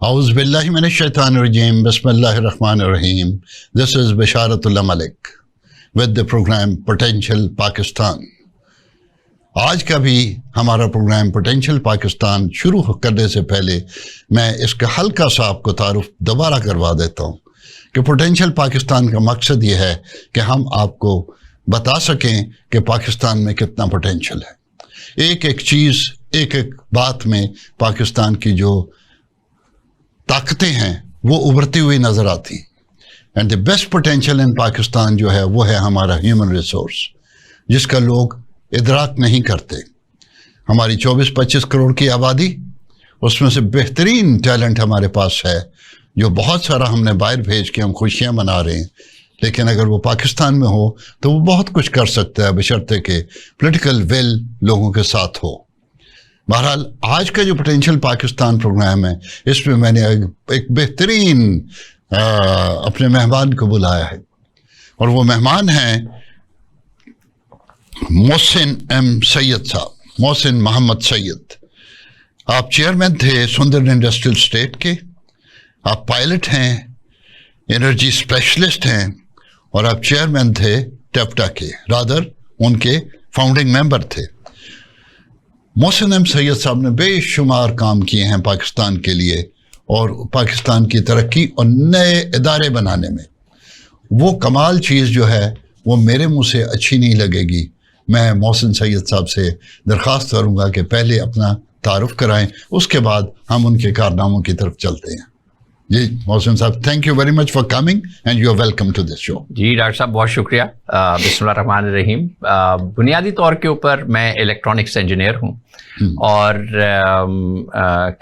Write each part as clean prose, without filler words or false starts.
A'udhu billahi minash shaitanir rajeem. Bismillahir rahmanir rahim. This is Bisharatullah Malik with the program Potential Pakistan. आज का भी हमारा programme potential Pakistan शुरू करने से पहले मैं इसका हल्का सा आपको तारुफ दोबारा करवा देता हूँ कि पोटेंशियल पाकिस्तान का मकसद ये है कि हम आपको बता सकें कि पाकिस्तान में कितना पोटेंशियल है। एक एक चीज़, एक एक बात में पाकिस्तान की जो ताकतें हैं वो उभरती हुई नज़र आती। And the best potential in Pakistan जो है वो है हमारा ह्यूमन रिसोर्स, जिसका लोग इदराक नहीं करते। हमारी 24-25 करोड़ की आबादी, उसमें से बेहतरीन टैलेंट हमारे पास है जो बहुत सारा हमने बाहर भेज के हम खुशियाँ मना रहे हैं, लेकिन अगर वो पाकिस्तान में हो तो वो बहुत कुछ कर सकता है बशर्ते के पॉलिटिकल विल लोगों के साथ हो। बहरहाल आज का जो पोटेंशियल पाकिस्तान प्रोग्राम है इसमें मैंने एक बेहतरीन अपने मेहमान को बुलाया है और वो मेहमान हैं मोहसिन एम सैयद साहब, मोहसिन मोहम्मद सैयद। आप चेयरमैन थे सुंदर इंडस्ट्रियल स्टेट के, आप पायलट हैं, एनर्जी स्पेशलिस्ट हैं और आप चेयरमैन थे टेप्टा के, रादर उनके फाउंडिंग मेंबर थे। मोहसिन एम सैयद साहब ने बेशुमार काम किए हैं पाकिस्तान के लिए और पाकिस्तान की तरक्की और नए इदारे बनाने में। वो कमाल चीज़ जो है वो मेरे मुंह से अच्छी नहीं लगेगी। मैं मोहसिन सैयद साहब से दरख्वास्त करूँगा कि पहले अपना तारुफ कराएं, उसके बाद हम उनके कारनामों की तरफ चलते हैं। जी मोहसिन साहब, thank you very much for coming and you are welcome to this show. जी डॉक्टर साहब, बहुत शुक्रिया। बिस्मिल्लाहिर्रहमानिर्रहीम। बुनियादी तौर के ऊपर मैं इलेक्ट्रॉनिक्स इंजीनियर हूँ और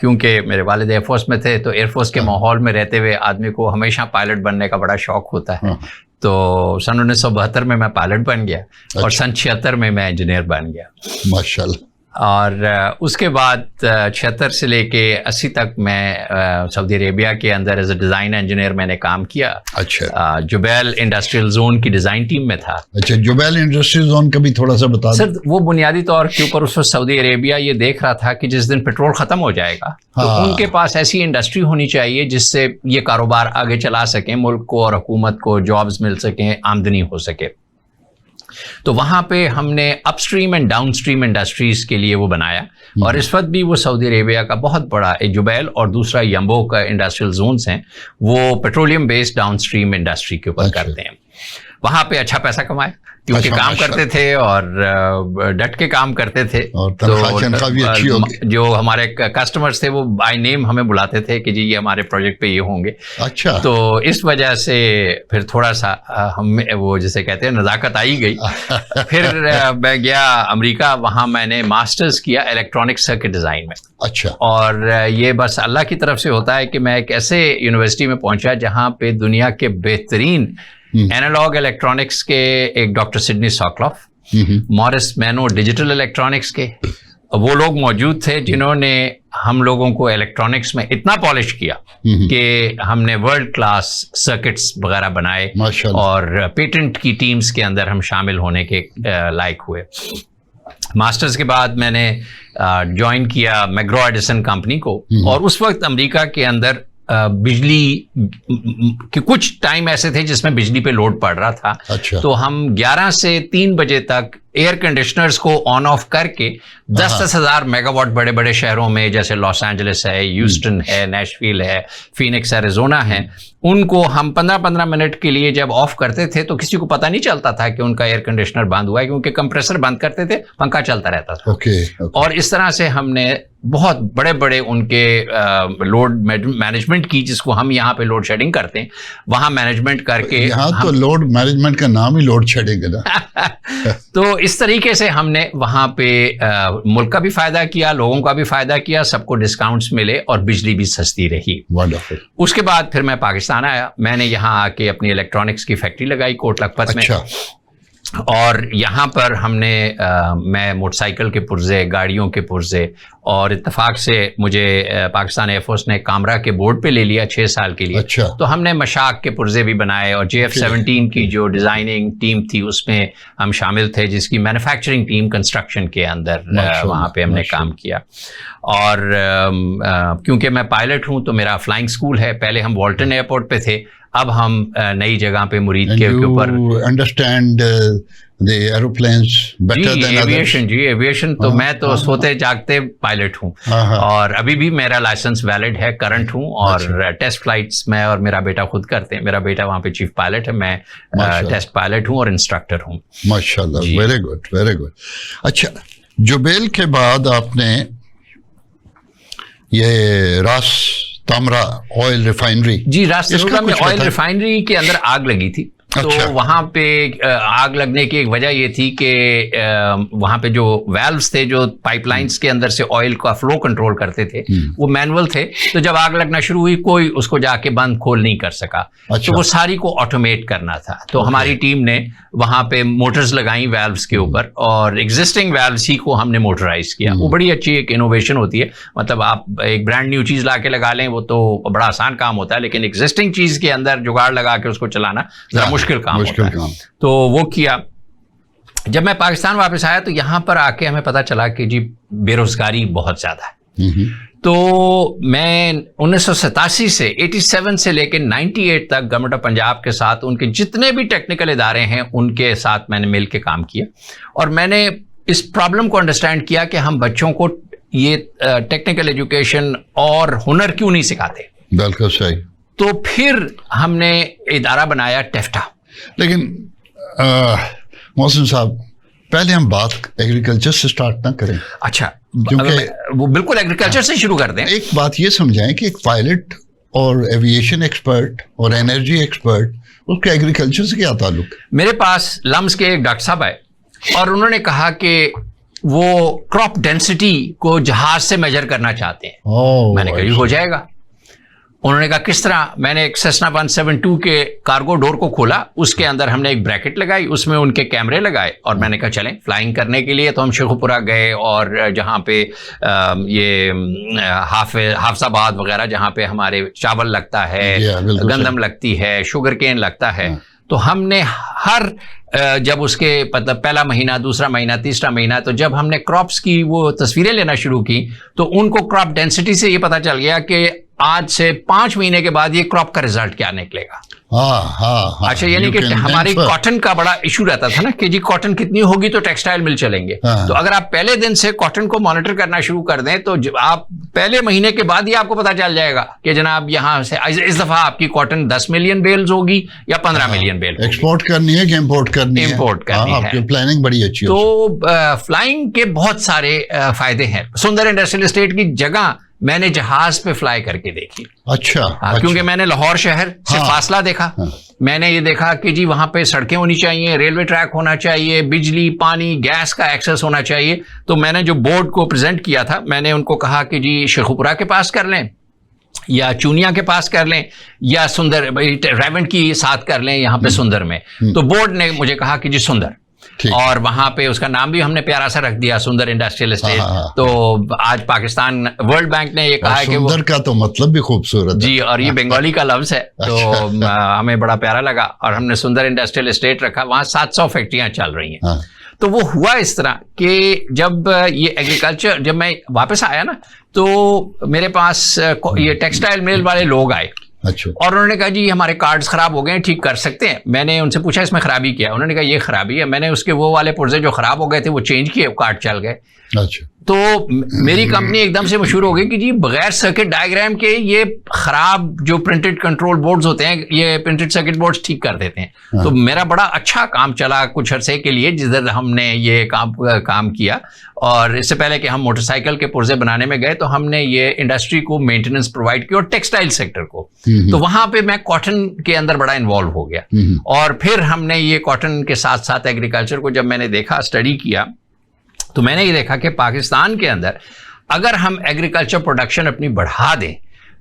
क्योंकि मेरे वालिद एयरफोर्स में थे तो एयरफोर्स के माहौल में रहते हुए आदमी को हमेशा पायलट बनने का बड़ा शौक होता है। तो सन 1972 में मैं पायलट बन गया और सन 76 में मैं इंजीनियर बन गया माशाल्लाह। और उसके बाद 76 से लेके 80 तक मैं सऊदी अरेबिया के अंदर एज ए डिज़ाइन इंजीनियर मैंने काम किया। अच्छा। जुबैल इंडस्ट्रियल जोन की डिज़ाइन टीम में था। अच्छा, जुबैल इंडस्ट्रियल जोन का भी थोड़ा सा बता सर। वो बुनियादी तौर के ऊपर उस वक्त सऊदी अरेबिया ये देख रहा था कि जिस दिन पेट्रोल ख़त्म हो जाएगा तो उनके पास ऐसी इंडस्ट्री होनी चाहिए जिससे ये कारोबार आगे चला सकें, मुल्क को और हुकूमत को जॉब्स मिल सकें, आमदनी हो सके। तो वहाँ पे हमने अपस्ट्रीम एंड डाउनस्ट्रीम इंडस्ट्रीज़ के लिए वो बनाया और इस वक्त भी वो सऊदी अरेबिया का बहुत बड़ा एक जुबैल और दूसरा यम्बो का इंडस्ट्रियल जोन्स हैं, वो पेट्रोलियम बेस्ड डाउनस्ट्रीम इंडस्ट्री के ऊपर करते हैं। वहाँ पे अच्छा पैसा कमाए क्योंकि काम करते थे और डट के काम करते थे और तो जो हमारे कस्टमर्स थे वो बाय नेम हमें बुलाते थे कि जी ये हमारे प्रोजेक्ट पे ये होंगे। अच्छा। तो इस वजह से फिर थोड़ा सा हम वो जिसे कहते हैं नज़ाकत आई गई। फिर मैं गया अमेरिका, वहाँ मैंने मास्टर्स किया इलेक्ट्रॉनिक सर्किट डिज़ाइन में। अच्छा। और ये बस अल्लाह की तरफ से होता है कि मैं एक ऐसे यूनिवर्सिटी में पहुँचा जहाँ पे दुनिया के बेहतरीन एनालॉग इलेक्ट्रॉनिक्स के एक doctor Sidney Soclof, Morris Mano digital electronics के वो लोग मौजूद थे जिन्होंने हम लोगों को इलेक्ट्रॉनिक्स में इतना पॉलिश किया कि हमने वर्ल्ड क्लास सर्किट्स वगैरह बनाए और पेटेंट की टीम्स के अंदर हम शामिल होने के लायक हुए। मास्टर्स के बाद मैंने ज्वाइन किया मैग्रो एडिसन कंपनी को और उस वक्त अमेरिका के अंदर बिजली के कुछ टाइम ऐसे थे जिसमें बिजली पे लोड पड़ रहा था। अच्छा। तो हम 11 से 3 बजे तक एयर कंडीशनर्स को ऑन ऑफ करके 10-10 हज़ार मेगावाट बड़े बड़े शहरों में जैसे लॉस एंजलिस है, ह्यूस्टन है, नेशविल है, फिनिक्स एरिजोना है, उनको हम 15-15 मिनट के लिए जब ऑफ करते थे तो किसी को पता नहीं चलता था कि उनका एयर कंडीशनर बंद हुआ है क्योंकि कंप्रेसर बंद करते थे, पंखा चलता रहता था। और इस तरह से हमने बहुत बड़े बड़े उनके लोड मैनेजमेंट की, जिसको हम यहाँ पे लोड शेडिंग करते हैं, वहाँ मैनेजमेंट करके। यहाँ तो लोड मैनेजमेंट का नाम ही लोड शेडिंग है ना। तो इस तरीके से हमने वहाँ पे मुल्क का भी फायदा किया, लोगों का भी फायदा किया, सबको डिस्काउंट्स मिले और बिजली भी सस्ती रही। वंडरफुल। उसके बाद फिर मैं पाकिस्तान आया, मैंने यहाँ आके अपनी इलेक्ट्रॉनिक्स की फैक्ट्री लगाई कोट लखपत में। और यहाँ पर हमने मैं मोटरसाइकिल के पुर्जे, गाड़ियों के पुर्जे, और इत्तेफाक से मुझे पाकिस्तान एयरफोर्स ने कामरा के बोर्ड पे ले लिया 6 साल के लिए। अच्छा। तो हमने मशाक के पुर्जे भी बनाए, और JF-17 की जो डिज़ाइनिंग टीम थी उसमें हम शामिल थे, जिसकी मैन्युफैक्चरिंग टीम कंस्ट्रक्शन के अंदर वहाँ पे हमने काम किया। और क्योंकि मैं पायलट हूँ तो मेरा फ्लाइंग स्कूल है। पहले हम वॉल्टन एयरपोर्ट पे थे, अब हम नई जगह पे मुरीद के ऊपर। Understand the aeroplanes better than aviation. जी एविएशन तो मैं तो सोते जागते पायलट हूँ, और अभी भी मेरा लाइसेंस वैलिड है, करंट हूँ, और टेस्ट फ्लाइट्स मैं और मेरा बेटा खुद करते हैं। मेरा बेटा वहाँ पे चीफ पायलट है, मैं टेस्ट पायलट हूँ और इंस्ट्रक्टर हूँ। माशाल्लाह, वेरी गुड, वेरी गुड। अच्छा, जुबैल के बाद आपने ये रास तामरा ऑयल रिफाइनरी। जी, रास तामरा में ऑयल रिफाइनरी के अंदर आग लगी थी। अच्छा। तो वहाँ पे आग लगने की एक वजह ये थी कि वहाँ पे जो वाल्व्स थे जो पाइपलाइंस के अंदर से ऑयल का फ्लो कंट्रोल करते थे वो मैनुअल थे। तो जब आग लगना शुरू हुई कोई उसको जाके बंद खोल नहीं कर सका। अच्छा। तो वो सारी को ऑटोमेट करना था। तो हमारी टीम ने वहाँ पे मोटर्स लगाई वाल्व्स के ऊपर, और एग्जिस्टिंग वाल्व्स ही को हमने मोटराइज किया। वो बड़ी अच्छी एक इनोवेशन होती है। मतलब आप एक ब्रांड न्यू चीज़ ला के लगा लें वो तो बड़ा आसान काम होता है, लेकिन एग्जिस्टिंग चीज़ के अंदर जुगाड़ लगा के उसको चलाना जरा मुश्किल काम होता है। तो वो किया। जब मैं पाकिस्तान वापस आया तो यहाँ पर आके हमें पता चला कि जी बेरोजगारी बहुत ज्यादा है। तो मैं 1987 से 87 से लेकर 98 तक गवर्नमेंट ऑफ पंजाब के साथ उनके जितने भी टेक्निकल इदारे हैं उनके साथ मैंने मिल के काम किया, और मैंने इस प्रॉब्लम को अंडरस्टैंड किया कि हम बच्चों को ये टेक्निकल एजुकेशन और हुनर क्यों नहीं सिखाते। बिल्कुल सही। तो फिर हमने इदारा बनाया टेफ्टा। लेकिन मोहसिन साहब, पहले हम बात एग्रीकल्चर से स्टार्ट ना करें? अच्छा, क्योंकि वो बिल्कुल एग्रीकल्चर से शुरू कर दें। एक बात ये समझाएं कि एक पायलट और एविएशन एक्सपर्ट और एनर्जी एक्सपर्ट, उसका एग्रीकल्चर से क्या ताल्लुक? मेरे पास लम्स के एक डॉक्टर साहब आए और उन्होंने कहा कि वो क्रॉप डेंसिटी को जहाज से मेजर करना चाहते हैं। मैंने कहा हो जाएगा। उन्होंने कहा किस तरह? मैंने एक सेस्ना 172 के कार्गो डोर को खोला, उसके अंदर हमने एक ब्रैकेट लगाई, उसमें उनके कैमरे लगाए, और मैंने कहा चलें फ्लाइंग करने के लिए। तो हम शेखुपुरा गए, और जहाँ पे ये हाफजाबाद वगैरह जहाँ पे हमारे चावल लगता है, गंदम लगती है, शुगर केन लगता है, तो हमने हर जब उसके मतलब पहला महीना, दूसरा महीना, तीसरा महीना, तो जब हमने क्रॉप्स की वो तस्वीरें लेना शुरू की तो उनको क्रॉप डेंसिटी से ये पता चल गया कि आज से 5 महीने के बाद ये क्रॉप का रिजल्ट क्या निकलेगा। हाँ। अच्छा, यानी कि हमारी कॉटन का बड़ा इशू रहता था ना कि जी कॉटन कितनी होगी तो टेक्सटाइल मिल चलेंगे। तो अगर आप पहले दिन से कॉटन को मॉनिटर करना शुरू कर दें तो आप पहले महीने के बाद ही आपको पता चल जाएगा कि जनाब यहाँ से इस दफा आपकी कॉटन 10 मिलियन बेल्स होगी या 15 मिलियन बेल। एक्सपोर्ट करनी है कि इम्पोर्ट करनी है? इम्पोर्ट करनी है। आपकी प्लानिंग बड़ी अच्छी है। तो फ्लाइंग के बहुत सारे फायदे हैं। सुंदर इंडस्ट्रियल एस्टेट की जगह मैंने जहाज पे फ्लाई करके देखी। अच्छा। क्योंकि मैंने लाहौर शहर से फासला देखा। मैंने ये देखा कि जी वहां पे सड़कें होनी चाहिए, रेलवे ट्रैक होना चाहिए, बिजली, पानी, गैस का एक्सेस होना चाहिए। तो मैंने जो बोर्ड को प्रेजेंट किया था, मैंने उनको कहा कि जी शेखुपुरा के पास कर लें या चूनिया के पास कर लें या सुंदर रेवेंट की साथ कर लें यहाँ पे सुंदर में। तो बोर्ड ने मुझे कहा कि जी सुंदर, और वहां पे उसका नाम भी हमने प्यारा सा रख दिया, सुंदर इंडस्ट्रियल एस्टेट। तो आज पाकिस्तान वर्ल्ड बैंक ने ये कहा है कि सुंदर का तो मतलब भी खूबसूरत जी, और ये बंगाली का लफ्ज है। तो हमें बड़ा प्यारा लगा और हमने सुंदर इंडस्ट्रियल एस्टेट रखा। वहां 700 फैक्ट्रियां चल रही हैं। तो वो हुआ इस तरह कि जब ये एग्रीकल्चर, जब मैं वापस आया ना तो मेरे पास ये टेक्सटाइल मिल वाले लोग आए। अच्छा। और उन्होंने कहा जी हमारे कार्ड्स खराब हो गए हैं, ठीक कर सकते हैं? मैंने उनसे पूछा इसमें खराबी क्या है? उन्होंने कहा ये खराबी है। मैंने उसके वो वाले पुर्जे जो खराब हो गए थे वो चेंज किए, कार्ड चल गए। अच्छा। तो मेरी कंपनी एकदम से मशहूर हो गई कि जी बगैर सर्किट डायग्राम के ये खराब जो प्रिंटेड कंट्रोल बोर्ड्स होते हैं, ये प्रिंटेड सर्किट बोर्ड्स ठीक कर देते हैं। तो मेरा बड़ा अच्छा काम चला कुछ अरसे के लिए, जिधर हमने ये काम किया। और इससे पहले कि हम मोटरसाइकिल के पुर्जे बनाने में गए तो हमने ये इंडस्ट्री को मेंटेनेंस प्रोवाइड की और टेक्सटाइल सेक्टर को। तो वहां पे मैं कॉटन के अंदर बड़ा इन्वॉल्व हो गया। और फिर हमने ये कॉटन के साथ साथ एग्रीकल्चर को जब मैंने देखा, स्टडी किया, तो मैंने ये देखा कि पाकिस्तान के अंदर अगर हम एग्रीकल्चर प्रोडक्शन अपनी बढ़ा दें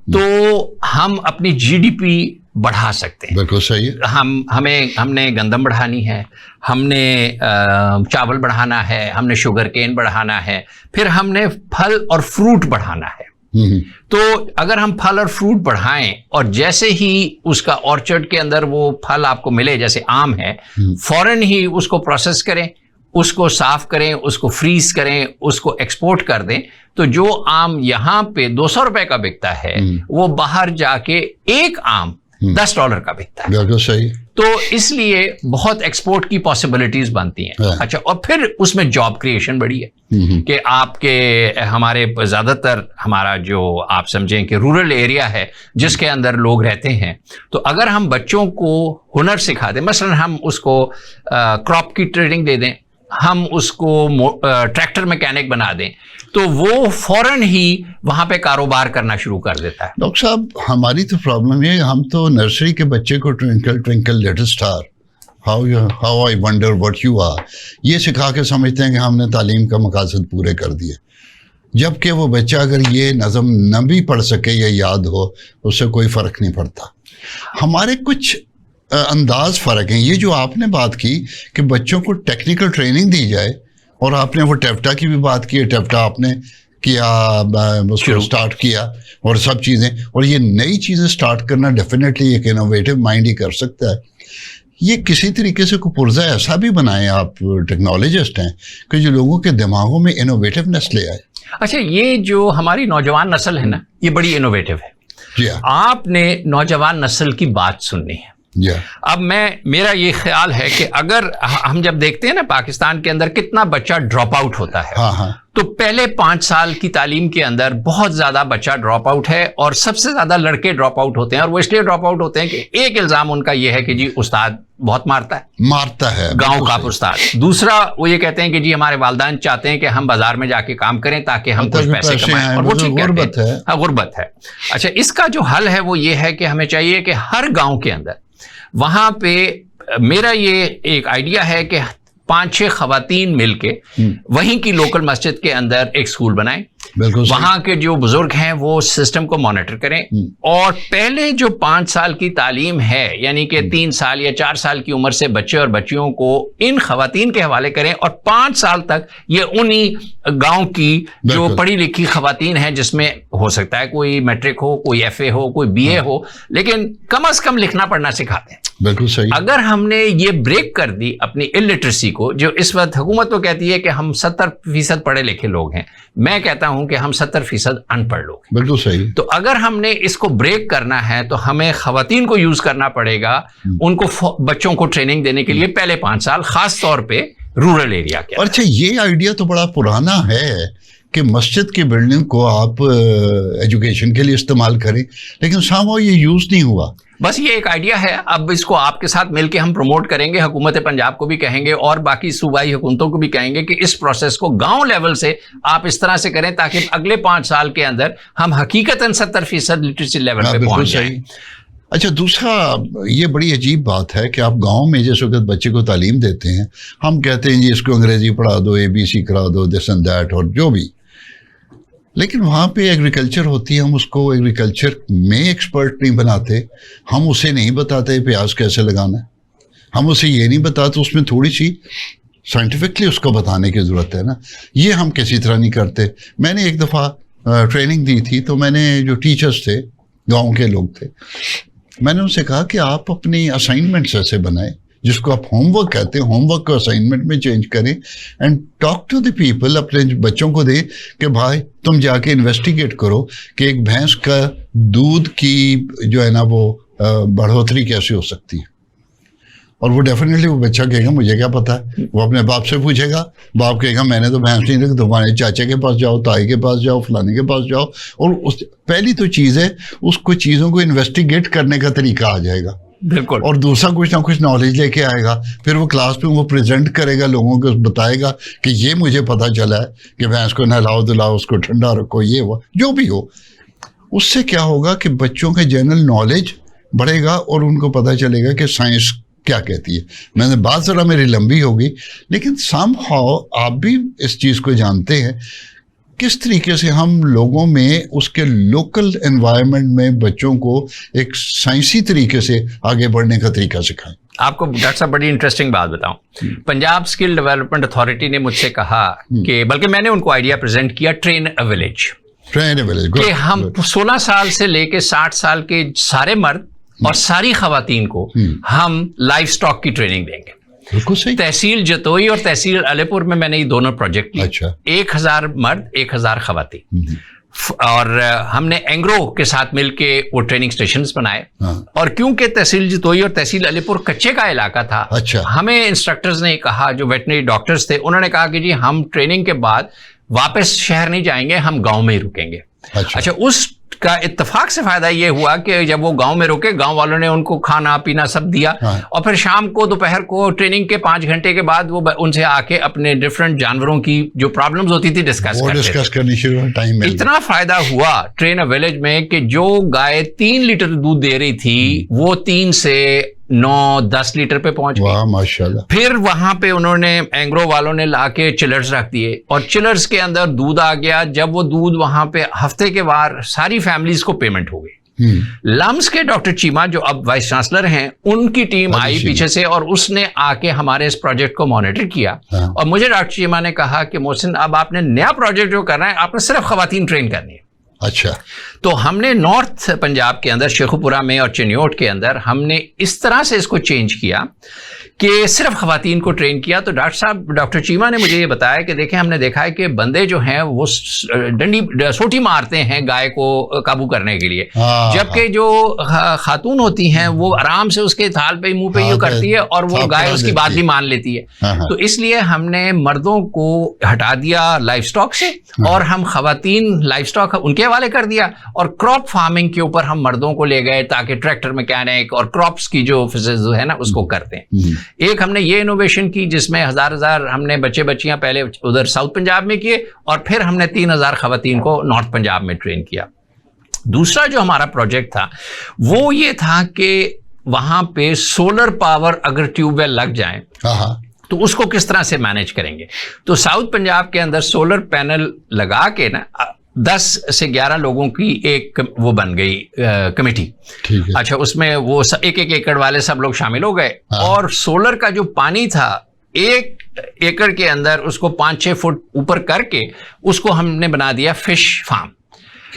तो हम अपनी जीडीपी बढ़ा सकते हैं। बिल्कुल सही है। हमने गंदम बढ़ानी है, हमने चावल बढ़ाना है, हमने शुगर केन बढ़ाना है, फिर हमने फल और फ्रूट बढ़ाना है। तो अगर हम फल और फ्रूट बढ़ाएं और जैसे ही उसका ऑर्चर्ड के अंदर वो फल आपको मिले, जैसे आम है, फौरन ही उसको प्रोसेस करें, उसको साफ करें, उसको फ्रीज करें, उसको एक्सपोर्ट कर दें, तो जो आम यहां पे 200 रुपए का बिकता है वो बाहर जाके एक आम $10 का बिकता है। बिल्कुल सही। तो इसलिए बहुत एक्सपोर्ट की पॉसिबिलिटीज बनती हैं। अच्छा, और फिर उसमें जॉब क्रिएशन बढ़ी है कि आपके हमारे ज्यादातर हमारा जो आप समझें कि रूरल एरिया है जिसके अंदर लोग रहते हैं, तो अगर हम बच्चों को हुनर सिखा दें, मसलन हम उसको क्रॉप की ट्रेनिंग दे दें, हम उसको ट्रैक्टर मैकेनिक बना दें, तो वो फौरन ही वहां पे कारोबार करना शुरू कर देता है। डॉक्टर साहब, हमारी तो प्रॉब्लम है, हम तो नर्सरी के बच्चे को twinkle twinkle little star, how I wonder what you are, ये सिखा के समझते हैं कि हमने तालीम का मकासद पूरे कर दिए, जबकि वो बच्चा अगर ये नज़म न भी पढ़ सके या याद हो, उससे कोई फ़र्क नहीं पड़ता। हमारे कुछ अंदाज फ़र्क हैं। ये जो आपने बात की कि बच्चों को टेक्निकल ट्रेनिंग दी जाए, और आपने वो टेप्टा की भी बात की, टेप्टा आपने किया, उसको स्टार्ट किया और सब चीज़ें, और ये नई चीज़ें स्टार्ट करना डेफिनेटली एक इनोवेटिव माइंड ही कर सकता है। ये किसी तरीके से को पुर्जा ऐसा भी बनाए, आप टेक्नोलॉजिस्ट हैं, कि जो लोगों के दिमागों में इनोवेटिवनेस ले आए। अच्छा, ये जो हमारी नौजवान नस्ल है ना, ये बड़ी इनोवेटिव है। जी, आपने नौजवान नस्ल की बात सुननी है। अब मेरा ये ख्याल है कि अगर हम जब देखते हैं ना पाकिस्तान के अंदर कितना बच्चा ड्रॉप आउट होता है, तो पहले 5 साल की तालीम के अंदर बहुत ज्यादा बच्चा ड्रॉप आउट है, और सबसे ज्यादा लड़के ड्रॉप आउट होते हैं। और वो इसलिए ड्रॉप आउट होते हैं कि एक इल्जाम उनका ये है कि जी उस्ताद बहुत मारता है गांव का उस्ताद। दूसरा, वो ये कहते हैं कि जी हमारे वालिदैन चाहते हैं कि हम बाजार में जाके काम करें ताकि हम कुछ पैसे कमाएं, और वो ठीक कहते हैं। हाँ, गुर्बत है। अच्छा, इसका जो हल है वो ये है कि हमें चाहिए कि हर गांव के अंदर, वहां पे मेरा ये एक आइडिया है कि 5-6 खवातीन मिलके वहीं की लोकल मस्जिद के अंदर एक स्कूल बनाएं। वहां के जो बुजुर्ग हैं वो सिस्टम को मॉनिटर करें, और पहले जो 5 साल की तालीम है, यानी कि 3 साल या 4 साल की उम्र से बच्चे और बच्चियों को इन खवातीन के हवाले करें, और 5 साल तक ये उन्हीं गांव की जो पढ़ी लिखी खवातीन हैं, जिसमें हो सकता है कोई मैट्रिक हो, कोई FA हो, कोई BA हो, लेकिन कम से कम लिखना पढ़ना सिखाते हैं। बिल्कुल सही। अगर हमने ये ब्रेक कर दी अपनी इलिटरेसी को, जो इस वक्त हुकूमत तो कहती है कि हम 70% पढ़े लिखे लोग हैं, मैं कहता हूं कि हम 70% अनपढ़ लोग हैं। बिल्कुल सही। तो अगर हमने इसको ब्रेक करना है तो हमें खवातीन को यूज करना पड़ेगा, उनको बच्चों को ट्रेनिंग देने के लिए पहले 5 साल, खास तौर पे रूरल एरिया के। अच्छा, ये आइडिया तो बड़ा पुराना है कि मस्जिद की बिल्डिंग को आप एजुकेशन के लिए इस्तेमाल करें, लेकिन सामो ये यूज नहीं हुआ। बस ये एक आइडिया है। अब इसको आपके साथ मिलकर हम प्रमोट करेंगे, हुकूमत पंजाब को भी कहेंगे और बाकी सूबाई हुकूमतों को भी कहेंगे कि इस प्रोसेस को गांव लेवल से आप इस तरह से करें ताकि अगले 5 साल के अंदर हम हकीकतन 70% लिटरेसी लेवल पे पहुंच जाएं। अच्छा, दूसरा ये बड़ी अजीब बात है कि आप गांव में जिस वक्त बच्चे को तालीम देते हैं, हम कहते हैं जी इसको अंग्रेजी पढ़ा दो, ABC करा दो, दिस एंड दैट और जो भी, लेकिन वहाँ पे एग्रीकल्चर होती है, हम उसको एग्रीकल्चर में एक्सपर्ट नहीं बनाते। हम उसे नहीं बताते प्याज कैसे लगाना है, हम उसे ये नहीं बताते, उसमें थोड़ी सी साइंटिफिकली उसको बताने की ज़रूरत है ना, ये हम किसी तरह नहीं करते। मैंने एक दफ़ा ट्रेनिंग दी थी, तो मैंने जो टीचर्स थे, गांव के लोग थे, मैंने उनसे कहा कि आप अपनी असाइनमेंट्स ऐसे बनाएं, जिसको आप होमवर्क कहते हैं, होमवर्क को असाइनमेंट में चेंज करें, and talk to the people, अपने बच्चों को दें कि भाई तुम जाके इन्वेस्टिगेट करो कि एक भैंस का दूध की जो है ना वो बढ़ोतरी कैसे हो सकती है। और वो डेफिनेटली वो बच्चा कहेगा मुझे क्या पता है, वो अपने बाप से पूछेगा, बाप कहेगा मैंने तो भैंस नहीं रखी, तुम्हारे चाचे के पास जाओ, ताई के पास जाओ, फलाने के पास जाओ, और उस पहली तो चीज़ है उसको चीज़ों को इन्वेस्टिगेट करने का तरीका आ जाएगा। बिल्कुल। और दूसरा कुछ ना कुछ नॉलेज लेके आएगा, फिर वो क्लास पे वो प्रेजेंट करेगा, लोगों को बताएगा कि ये मुझे पता चला है कि भैंस को नहलाओ धुलाओ, उसको ठंडा रखो, ये वो जो भी हो। उससे क्या होगा कि बच्चों का जनरल नॉलेज बढ़ेगा और उनको पता चलेगा कि साइंस क्या कहती है। मैंने बात ज़रा मेरी लंबी होगी, लेकिन समहाउ आप भी इस चीज़ को जानते हैं किस तरीके से हम लोगों में उसके लोकल एनवायरनमेंट में बच्चों को एक साइंसी तरीके से आगे बढ़ने का तरीका सिखाएं? आपको डॉक्टर साहब बड़ी इंटरेस्टिंग बात बताऊं, पंजाब स्किल डेवलपमेंट अथॉरिटी ने मुझसे कहा कि, बल्कि मैंने उनको आइडिया प्रेजेंट किया, ट्रेन अ विलेज, कि हम 16 साल से लेके 60 साल के सारे मर्द और सारी खवातीन को हम लाइफ स्टॉक की ट्रेनिंग देंगे। बिल्कुल सही। तहसील जतोई और तहसील अलीपुर में मैंने ये दोनों प्रोजेक्ट किए। अच्छा। 1000 मर्द 1000 खवातीन, और हमने एंग्रो के साथ मिलके वो ट्रेनिंग स्टेशंस बनाए। और क्योंकि तहसील जतोई और तहसील अलीपुर कच्चे का इलाका था, अच्छा। हमें इंस्ट्रक्टर्स ने कहा, जो वेटनरी डॉक्टर्स थे, उन्होंने कहा कि जी हम ट्रेनिंग के बाद वापस शहर नहीं जाएंगे, हम गांव में ही रुकेंगे। अच्छा, उसका इत्तेफाक से फायदा ये हुआ कि जब वो गांव में रुके, गांव वालों ने उनको खाना पीना सब दिया। और फिर शाम को, दोपहर को, ट्रेनिंग के 5 घंटे के बाद वो उनसे आके अपने डिफरेंट जानवरों की जो प्रॉब्लम्स होती थी डिस्कस करनी शुरू। टाइम इतना फायदा हुआ ट्रेन अ विलेज में कि जो गाय 3 लीटर दूध दे रही थी वो 3 से 9-10 लीटर पे पहुंच गई। माशाल्लाह। फिर वहां पे उन्होंने, एंग्रो वालों ने लाके चिलर्स रख दिए और चिलर्स के अंदर दूध आ गया। जब वो दूध वहां पे हफ्ते के बाद सारी फैमिलीज को पेमेंट हो गई। लम्स के डॉक्टर चीमा, जो अब वाइस चांसलर हैं, उनकी टीम आई पीछे से और उसने आके हमारे इस प्रोजेक्ट को मॉनिटर किया। और मुझे डॉक्टर चीमा ने कहा कि मोहसिन, अब आपने नया प्रोजेक्ट जो करना है, आपने सिर्फ खवातीन ट्रेन करनी है। अच्छा। तो हमने नॉर्थ पंजाब के अंदर शेखुपुरा में और चिन्योट के अंदर हमने इस तरह से इसको चेंज किया कि सिर्फ खवातीन को ट्रेन किया। तो डॉक्टर साहब, डॉक्टर चीमा ने मुझे ये बताया कि देखें, हमने देखा है कि बंदे जो हैं वो सोटी मारते हैं गाय को काबू करने के लिए, जबकि जो खातून होती हैं वो आराम से उसके थाल पे, मुंह पे यूं करती है और वो गाय उसकी बात भी मान लेती है। तो इसलिए हमने मर्दों को हटा दिया लाइफ स्टॉक से और हम खवातीन लाइफ स्टॉक उनके हवाले कर दिया, और क्रॉप फार्मिंग के ऊपर हम मर्दों को ले गए ताकि ट्रैक्टर मैकेनिक और क्रॉप्स की जो जो है ना उसको करते हैं। एक हमने ये इनोवेशन की जिसमें 1000 हमने बच्चियां पहले उधर साउथ पंजाब में किए और फिर हमने 3000 खवातीन को नॉर्थ पंजाब में ट्रेन किया। दूसरा जो हमारा प्रोजेक्ट था वो ये था कि वहां पे सोलर पावर अगर ट्यूबवेल लग जाए तो उसको किस तरह से मैनेज करेंगे। तो साउथ पंजाब के अंदर सोलर पैनल लगा के ना 10 से 11 लोगों की एक वो बन गई कमेटी। अच्छा, उसमें वो 1-1 एकड़ वाले सब लोग शामिल हो गए। और सोलर का जो पानी था 1 एकड़ के अंदर उसको 5-6 फुट ऊपर करके उसको हमने बना दिया फिश फार्म।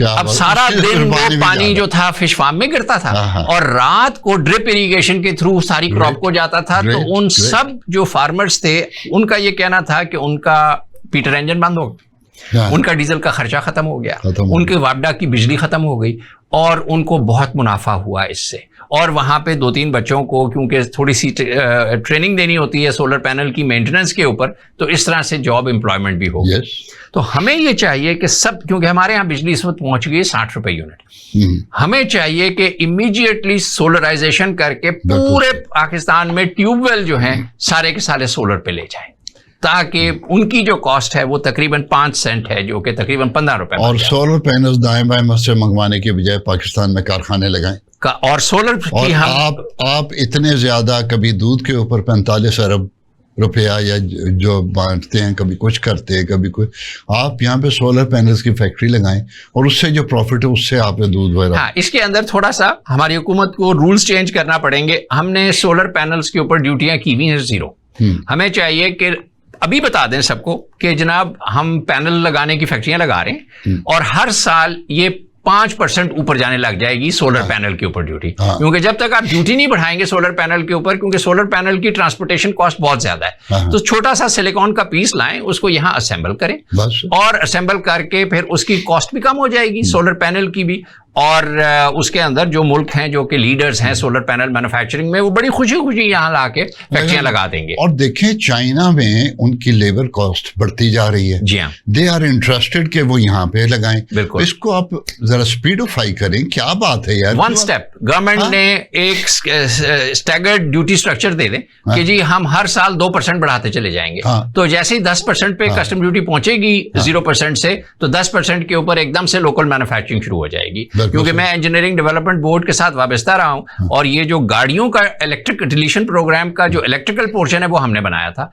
अब सारा दिन वो पानी जो था फिश फार्म में गिरता था और रात को ड्रिप इरिगेशन के थ्रू सारी क्रॉप को जाता था। तो उन सब जो फार्मर्स थे उनका ये कहना था कि उनका पीटर इंजन बंद हो गया, उनका डीजल का खर्चा खत्म हो गया, उनके वापडा की बिजली खत्म हो गई और उनको बहुत मुनाफा हुआ इससे। और वहां पे 2-3 बच्चों को क्योंकि थोड़ी सी ट्रेनिंग देनी होती है सोलर पैनल की मेंटेनेंस के ऊपर, तो इस तरह से जॉब एम्प्लॉयमेंट भी हो। तो हमें ये चाहिए कि सब, क्योंकि हमारे यहाँ बिजली इस वक्त पहुंच गई 60 रुपए यूनिट, हमें चाहिए कि इमीडिएटली सोलराइजेशन करके पूरे पाकिस्तान में ट्यूबवेल जो है सारे के सारे सोलर पे ले जाए, ताकि उनकी जो कॉस्ट है वो तकरीबन 5 सेंट है, जो कि तकरीबन 15 रुपए। और सोलर पैनल्स दाएं बाएं से मंगवाने के बजाय पाकिस्तान में कारखाने लगाएं और सोलर और की हम आप इतने ज्यादा कभी दूध के ऊपर 45 अरब रुपया या जो बांटते हैं, कभी कुछ करते हैं, कभी कुछ, आप यहाँ पे सोलर पैनल्स की फैक्ट्री लगाएं और उससे जो प्रॉफिट है उससे आप दूध वगैरह। हाँ, इसके अंदर थोड़ा सा हमारी हुकूमत को रूल्स चेंज करना पड़ेंगे। हमने सोलर पैनल्स के ऊपर ड्यूटियां की हुई हैं 0। हमें चाहिए कि अभी बता दें सबको कि जनाब हम पैनल लगाने की फैक्ट्रियां लगा रहे हैं और हर साल ये 5% ऊपर जाने लग जाएगी सोलर पैनल के ऊपर ड्यूटी। क्योंकि जब तक आप ड्यूटी नहीं बढ़ाएंगे सोलर पैनल के ऊपर, क्योंकि सोलर पैनल की ट्रांसपोर्टेशन कॉस्ट बहुत ज्यादा है, तो छोटा सा सिलिकॉन का पीस लाएं, उसको यहाँ असेंबल करें और असेंबल करके फिर उसकी कॉस्ट भी कम हो जाएगी सोलर पैनल की भी। और उसके अंदर जो मुल्क हैं जो कि लीडर्स हैं सोलर पैनल मैन्युफैक्चरिंग में, वो बड़ी खुशी खुशी यहाँ लाके फैक्ट्रियां लगा देंगे। और देखें चाइना में उनकी लेबर कॉस्ट बढ़ती जा रही है। जी हाँ, दे आर इंटरेस्टेड कि वो यहाँ पे लगाएं। बिल्कुल, इसको आप जरा स्पीडिफाई करें। क्या बात है यार, 1 स्टेप गवर्नमेंट ने एक स्टैगर्ड ड्यूटी स्ट्रक्चर दे दें कि जी हम हर साल 2% बढ़ाते चले जाएंगे। तो जैसे ही 10% पे कस्टम ड्यूटी पहुंचेगी 0% से, तो 10% के ऊपर एकदम से लोकल मैन्युफैक्चरिंग शुरू हो जाएगी। क्योंकि मैं इंजीनियरिंग डेवलपमेंट बोर्ड के साथ वाबस्ता रहा हूं और ये जो गाड़ियों का इलेक्ट्रिक डिलीशन प्रोग्राम का जो इलेक्ट्रिकल पोर्शन है वो हमने बनाया था।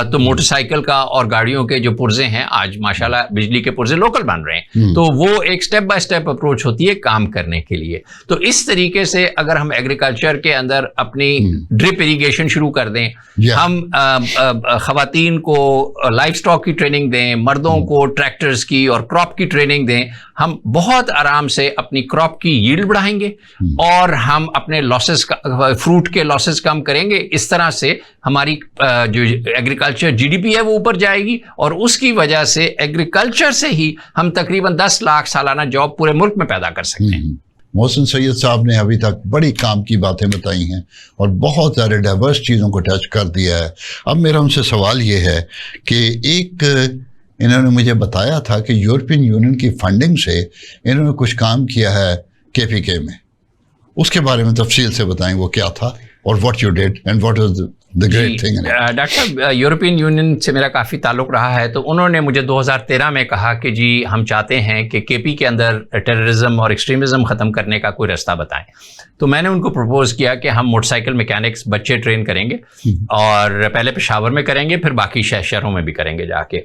तो मोटरसाइकिल का और गाड़ियों के जो पुर्जे हैं आज माशाल्लाह बिजली के पुर्जे लोकल बन रहे हैं, तो वो एक स्टेप बाय स्टेप अप्रोच होती है काम करने के लिए। तो इस तरीके से अगर हम एग्रीकल्चर के अंदर अपनी ड्रिप इरिगेशन शुरू कर दें, हम खवातीन को लाइफ स्टॉक की ट्रेनिंग दें, मर्दों को ट्रैक्टर्स की और क्रॉप की ट्रेनिंग दें, हम बहुत आराम से अपनी क्रॉप की यील्ड बढ़ाएंगे और हम अपने लॉसेस का, फ्रूट के लॉसेस कम करेंगे। इस तरह से हमारी जो एग्रीकल्चर जीडीपी है वो ऊपर जाएगी और उसकी वजह से एग्रीकल्चर से ही हम तकरीबन 10 लाख सालाना जॉब पूरे मुल्क में पैदा कर सकते हैं। मोहसिन सैयद साहब ने अभी तक बड़ी काम की बातें बताई हैं और बहुत सारे डाइवर्स चीज़ों को टच कर दिया है। अब मेरा उनसे सवाल ये है कि इन्होंने मुझे बताया था कि यूरोपियन यूनियन की फंडिंग से इन्होंने कुछ काम किया है केपीके में, उसके बारे में तफसील से बताएं वो क्या था और what you did and what was the great thing. Doctor साहब, यूरोपियन यूनियन से मेरा काफ़ी ताल्लुक़ रहा है, तो उन्होंने मुझे 2013 में कहा कि जी हम चाहते हैं कि केपी के अंदर टेररिज्म और एक्सट्रीमिज़म ख़त्म करने का कोई रास्ता बताएं। तो मैंने उनको प्रपोज़ किया कि हम मोटरसाइकिल मैकेनिक्स बच्चे ट्रेन करेंगे और पहले पेशावर में करेंगे, फिर बाकी शहरों में भी करेंगे जाके।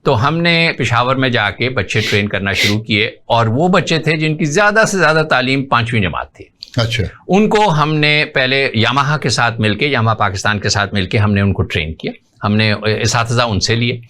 तो हमने पेशावर में जाके बच्चे ट्रेन करना शुरू किए और वो बच्चे थे जिनकी ज़्यादा से ज़्यादा तालीम 5वीं जमात थी। अच्छा। उनको हमने पहले यामाहा के साथ मिलके, यामाहा पाकिस्तान के साथ मिलके हमने उनको ट्रेन किया, हमने इसातिज़ा उनसे लिए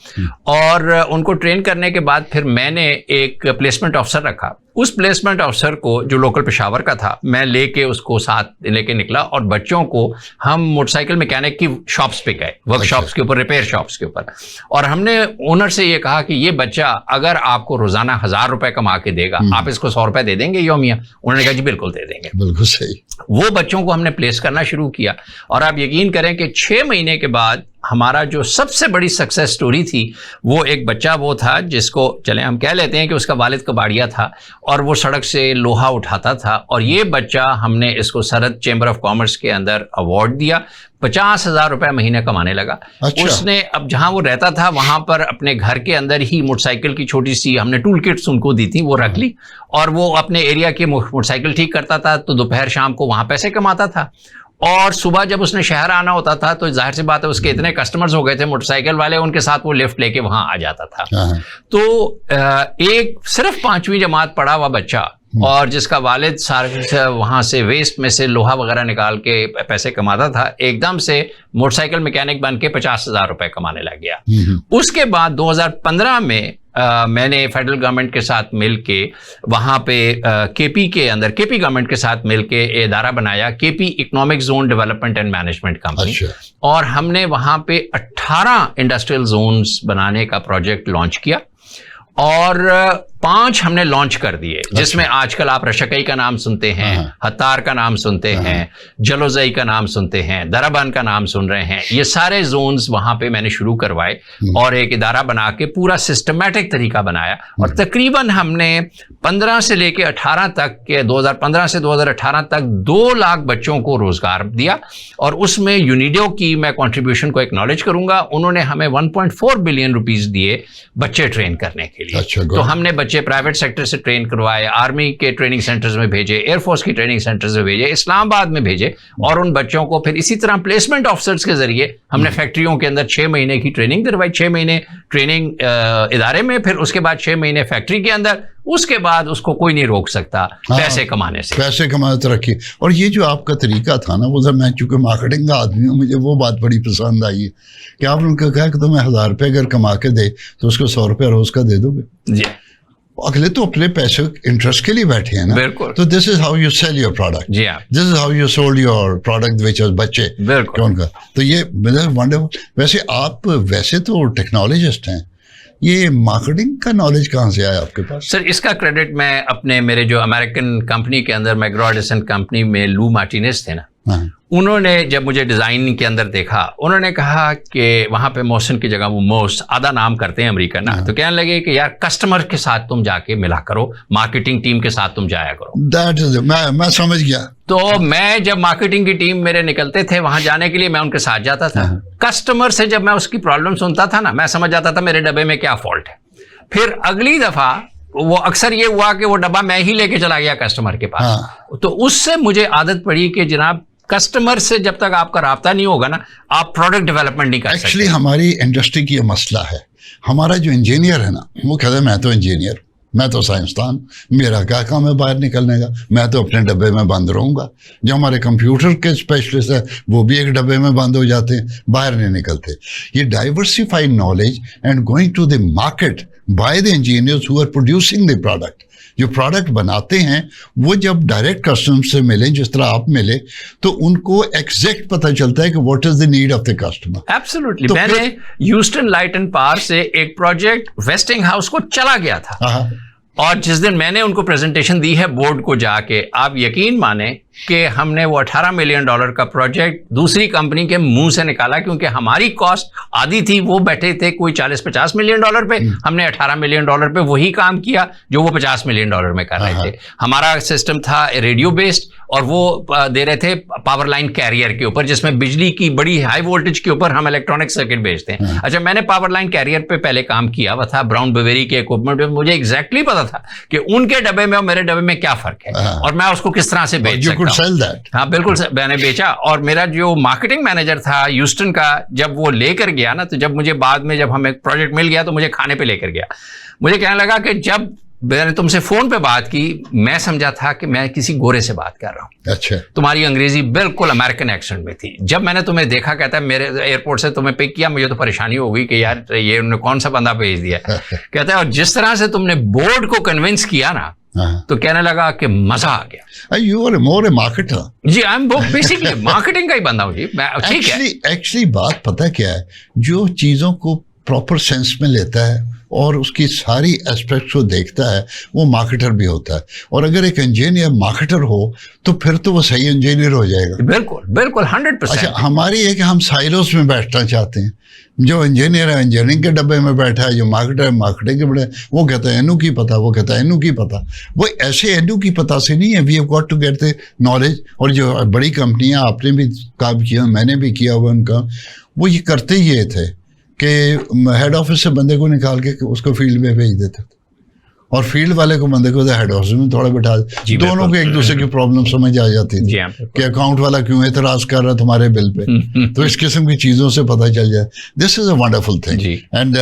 और उनको ट्रेन करने के बाद फिर मैंने एक प्लेसमेंट अफसर रखा। उस प्लेसमेंट अफसर को जो लोकल पेशावर का था, मैं लेके उसको साथ लेके निकला और बच्चों को हम मोटरसाइकिल मैकेनिक की शॉप्स पे गए, वर्कशॉप्स के ऊपर, रिपेयर शॉप्स के ऊपर, और हमने ओनर से ये कहा कि ये बच्चा अगर आपको रोजाना 1000 रुपए कमा के देगा, आप इसको 100 रुपए दे देंगे योमिया? उन्होंने कहा जी बिल्कुल दे देंगे। बिल्कुल सही। वो बच्चों को हमने प्लेस करना शुरू किया और आप यकीन करें कि 6 महीने के बाद हमारा जो सबसे बड़ी सक्सेस स्टोरी थी, वो एक बच्चा वो था जिसको चले हम कह लेते हैं कि उसका वालिद कबाड़िया था और वो सड़क से लोहा उठाता था, और ये बच्चा हमने इसको सरहद चैम्बर ऑफ कॉमर्स के अंदर अवार्ड दिया। 50,000 रुपए महीने कमाने लगा। अच्छा। उसने अब जहां वो रहता था वहां पर अपने घर के अंदर ही मोटरसाइकिल की छोटी सी हमने टूल किट्स उनको दी थी, वो रख ली और वो अपने एरिया की मोटरसाइकिल ठीक करता था, तो दोपहर शाम को वहां पैसे कमाता था। और सुबह जब उसने शहर आना होता था तो जाहिर सी बात है उसके इतने कस्टमर्स हो गए थे मोटरसाइकिल वाले, उनके साथ वो लिफ्ट लेके वहां आ जाता था। तो एक सिर्फ 5वीं जमात पढ़ा हुआ बच्चा और जिसका वालिद सारे वहां से वेस्ट में से लोहा वगैरह निकाल के पैसे कमाता था, एकदम से मोटरसाइकिल मैकेनिक बन के 50,000 रुपए कमाने लग गया। उसके बाद 2015 में मैंने फेडरल गवर्नमेंट के साथ मिलके वहां पे केपी के अंदर केपी गवर्नमेंट के साथ मिलके इदारा बनाया, KP economic zone development and management company. और हमने वहां पे 18 इंडस्ट्रियल जोन्स बनाने का प्रोजेक्ट लॉन्च किया और 5 हमने लॉन्च कर दिए, जिसमें आजकल आप रशकई का नाम सुनते हैं, हतार का नाम सुनते हैं, जलोजई का नाम सुनते हैं, दराबान का नाम सुन रहे हैं। ये सारे जोन्स वहां पे मैंने शुरू करवाए और एक इदारा बना के पूरा सिस्टमैटिक तरीका बनाया और तकरीबन हमने 15 से लेके 18 तक के 2015 से 2018 तक 2 लाख बच्चों को रोजगार दिया। और उसमें यूनिडो की मैं कंट्रीब्यूशन को एक्नॉलेज करूंगा, उन्होंने हमें 1.4 बिलियन रुपीस दिए बच्चे ट्रेन करने के लिए। तो हमने बच्चे प्राइवेट सेक्टर से ट्रेन करवाए, आर्मी के ट्रेनिंग सेंटर्स में भेजे, एयरफोर्स की ट्रेनिंग सेंटर्स में भेजे, इस्लामाबाद में भेजे और उन बच्चों को फिर इसी तरह प्लेसमेंट ऑफिसर्स के जरिए हमने फैक्ट्रियों के अंदर 6 महीने की ट्रेनिंग दिलवाई, 6 महीने ट्रेनिंग इदारे में, फिर उसके बाद 6 महीने फैक्ट्री के अंदर। उसके बाद उसको कोई नहीं रोक सकता पैसे कमाने से, पैसे कमाने तरक्की। और ये जो आपका तरीका था ना, वो मैं चूंकि मार्केटिंग का आदमी हूँ, मुझे वो बात बड़ी पसंद आई है कि आपने उनको कहा कि तुम्हें 1000 रुपये अगर कमा के दे तो उसको 100 रुपये रोज का दे दोगे जी। अगले तो अपने पैसे इंटरेस्ट के लिए बैठे हैं ना। बिल्कुल। तो this is how you sell your product. जी हाँ, this is how you sold your product which was बच्चे। बिल्कुल। कौन का? तो ये वंडरफुल। वैसे आप वैसे तो टेक्नोलॉजिस्ट हैं, ये मार्केटिंग का नॉलेज कहाँ से आया आपके पास? सर, इसका क्रेडिट मैं अपने मेरे जो अमेरिकन कंपनी के अंदर मैग्रो एडिसन कंपनी में लू मार्टिनेज थे ना, उन्होंने जब मुझे डिजाइन के अंदर देखा, उन्होंने कहा कि वहां पे मोहसिन की जगह वो मोस्ट आधा नाम करते हैं अमेरिका ना, तो कहने लगे कि यार कस्टमर के साथ तुम जाके मिला करो, मार्केटिंग टीम के साथ तुम जाया करो। दैट इज मैं समझ गया। तो मैं जब मार्केटिंग की टीम मेरे निकलते थे वहां जाने के लिए, मैं उनके साथ जाता था। कस्टमर से जब मैं उसकी प्रॉब्लम सुनता था ना, मैं समझ जाता था मेरे डब्बे में क्या फॉल्ट है। फिर अगली दफा वो अक्सर ये हुआ कि वो डब्बा मैं ही लेके चला गया कस्टमर के पास। हाँ। तो उससे मुझे आदत पड़ी कि जनाब कस्टमर से जब तक आपका राब्ता नहीं होगा ना, आप प्रोडक्ट डेवलपमेंट नहीं कर सकते। एक्चुअली हमारी इंडस्ट्री की ये मसला है। हमारा जो इंजीनियर है ना, वो कहता है मैं तो इंजीनियर, मैं तो साइंसदान, मेरा क्या काम है बाहर निकलने का, मैं तो अपने डब्बे में बंद रहूंगा। जो हमारे कंप्यूटर के स्पेशलिस्ट है वो भी एक डब्बे में बंद हो जाते हैं, बाहर नहीं निकलते। ये diversified knowledge and going to the market by the engineers who are producing the product, जो प्रोडक्ट बनाते हैं वो जब डायरेक्ट कस्टमर से मिले, जिस तरह आप मिले, तो उनको एग्जैक्ट पता चलता है कि what is the need of the customer. Absolutely. तो मैंने ह्यूस्टन लाइट एंड पावर से एक प्रोजेक्ट वेस्टिंग हाउस को चला गया था, हाँ। और जिस दिन मैंने उनको प्रेजेंटेशन दी है बोर्ड को जाके, आप यकीन माने कि हमने वो $18 मिलियन का प्रोजेक्ट दूसरी कंपनी के मुंह से निकाला, क्योंकि हमारी कॉस्ट आधी थी, वो बैठे थे कोई 40-50 मिलियन डॉलर पे, हमने $18 मिलियन पे वही काम किया जो वो $50 मिलियन में कर रहे थे। हमारा सिस्टम था रेडियो बेस्ड, और वो दे रहे थे पावर लाइन कैरियर के ऊपर, जिसमें बिजली की बड़ी हाई वोल्टेज के ऊपर हम इलेक्ट्रॉनिक सर्किट बेचते हैं। अच्छा, मैंने पावर लाइन कैरियर पे पहले काम किया हुआ था, ब्राउन बेवेरी के इक्विपमेंट में। मुझे एग्जैक्टली पता था कि उनके डब्बे में और मेरे डब्बे में क्या फर्क है, और मैं उसको किस तरह से बेच सकता हूं। हाँ बिल्कुल, मैंने बेचा। और मेरा जो मार्केटिंग मैनेजर था ह्यूस्टन का, जब वो लेकर गया ना, तो जब मुझे बाद में जब हमें प्रोजेक्ट मिल गया तो मुझे खाने पे लेकर गया। मुझे कहने लगा कि जब मैंने तुमसे फोन पे बात की, मैं समझा था कि मैं किसी गोरे से बात कर रहा हूँ। अच्छा। तुम्हारी अंग्रेजी बिल्कुल अमेरिकन एक्सेंट में थी। जब मैंने तुम्हें देखा, कहता है मेरे एयरपोर्ट से तुम्हें पिक किया, मुझे तो परेशानी हो गई कि यार ये उन्होंने कौन सा बंदा भेज दिया। कहता है और जिस तरह से तुमने बोर्ड को कन्विंस किया ना, तो कहने लगा कि मजा आ गया। You are more a marketer. जी, आई एम बेसिकली मार्केटिंग का ही बंदा हूँ जी मैं। ठीक है, एक्चुअली बात पता क्या है, जो चीज़ों को प्रॉपर सेंस में लेता है और उसकी सारी एस्पेक्ट्स को देखता है, वो मार्केटर भी होता है। और अगर एक इंजीनियर मार्केटर हो तो फिर तो वो सही इंजीनियर हो जाएगा। बिल्कुल बिल्कुल 100%। अच्छा, हमारी है कि हम साइलोस में बैठना चाहते हैं। जो इंजीनियर है इंजीनियरिंग के डब्बे में बैठा है, जो मार्केटर है मार्केटिंग के बड़े, वो कहता है एनू की पता, वो कहता है एनू की पता। वो ऐसे एनू की पता से नहीं है, we have got to get the knowledge. और जो बड़ी कंपनियां, आपने भी काम किया, मैंने भी किया हुआ उनका, वो ये करते ही ये थे कि हेड ऑफिस से बंदे को निकाल के उसको फील्ड में भेज देते थे, और फील्ड वाले को बंदे को हेड ऑफिस में थोड़ा बिठा दे। दोनों को एक दूसरे की प्रॉब्लम समझ आ जाती थी कि अकाउंट वाला क्यों एतराज कर रहा तुम्हारे बिल पे। तो इस किस्म की चीज़ों से पता चल जाए। This is a wonderful thing. And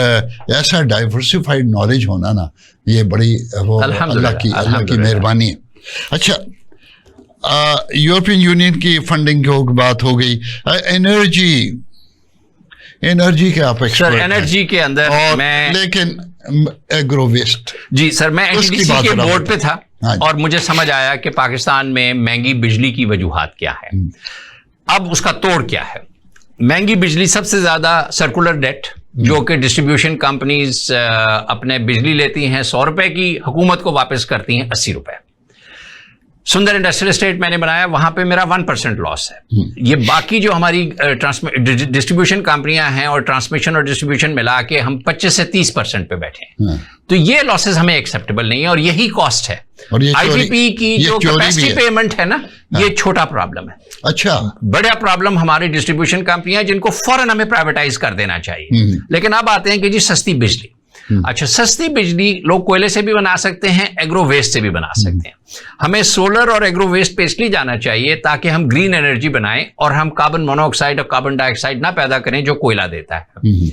ऐसा डाइवर्सिफाइड नॉलेज होना ना, ये बड़ी वो अल्लाह की मेहरबानी है। अच्छा, यूरोपियन यूनियन की फंडिंग की बात हो गई। एनर्जी के आप एक्सपर्ट हैं। एनर्जी के अंदर मैं, लेकिन एग्रो वेस्ट, जी सर, मैं एनटीडीसी के बोर्ड पे था, और मुझे समझ आया कि पाकिस्तान में महंगी बिजली की वजूहात क्या है। अब उसका तोड़ क्या है। महंगी बिजली, सबसे ज्यादा सर्कुलर डेट, जो कि डिस्ट्रीब्यूशन कंपनीज अपने बिजली लेती हैं 100 रुपए की, हुकूमत को वापस करती हैं 80 रुपए। सुंदर इंडस्ट्रियल एस्टेट मैंने बनाया, वहां पे मेरा 1% लॉस है। ये बाकी जो हमारी डिस्ट्रीब्यूशन कंपनियां हैं और ट्रांसमिशन और डिस्ट्रीब्यूशन मिला के हम 25 से 30% पे बैठे हैं। तो ये लॉसेस हमें एक्सेप्टेबल नहीं है, और यही कॉस्ट है। आईपीपी की जो कैपेसिटी पेमेंट है ना, ये छोटा प्रॉब्लम है। अच्छा, बड़ा प्रॉब्लम हमारी डिस्ट्रीब्यूशन कंपनियां, जिनको फौरन हमें प्राइवेटाइज कर देना चाहिए। लेकिन अब आते हैं कि जी सस्ती बिजली। अच्छा, सस्ती बिजली लोग कोयले से भी बना सकते हैं, एग्रो वेस्ट से भी बना सकते हैं। हमें सोलर और एग्रो वेस्ट पे इसलिए जाना चाहिए ताकि हम ग्रीन एनर्जी बनाएं और हम कार्बन मोनोऑक्साइड और कार्बन डाइऑक्साइड ना पैदा करें जो कोयला देता है।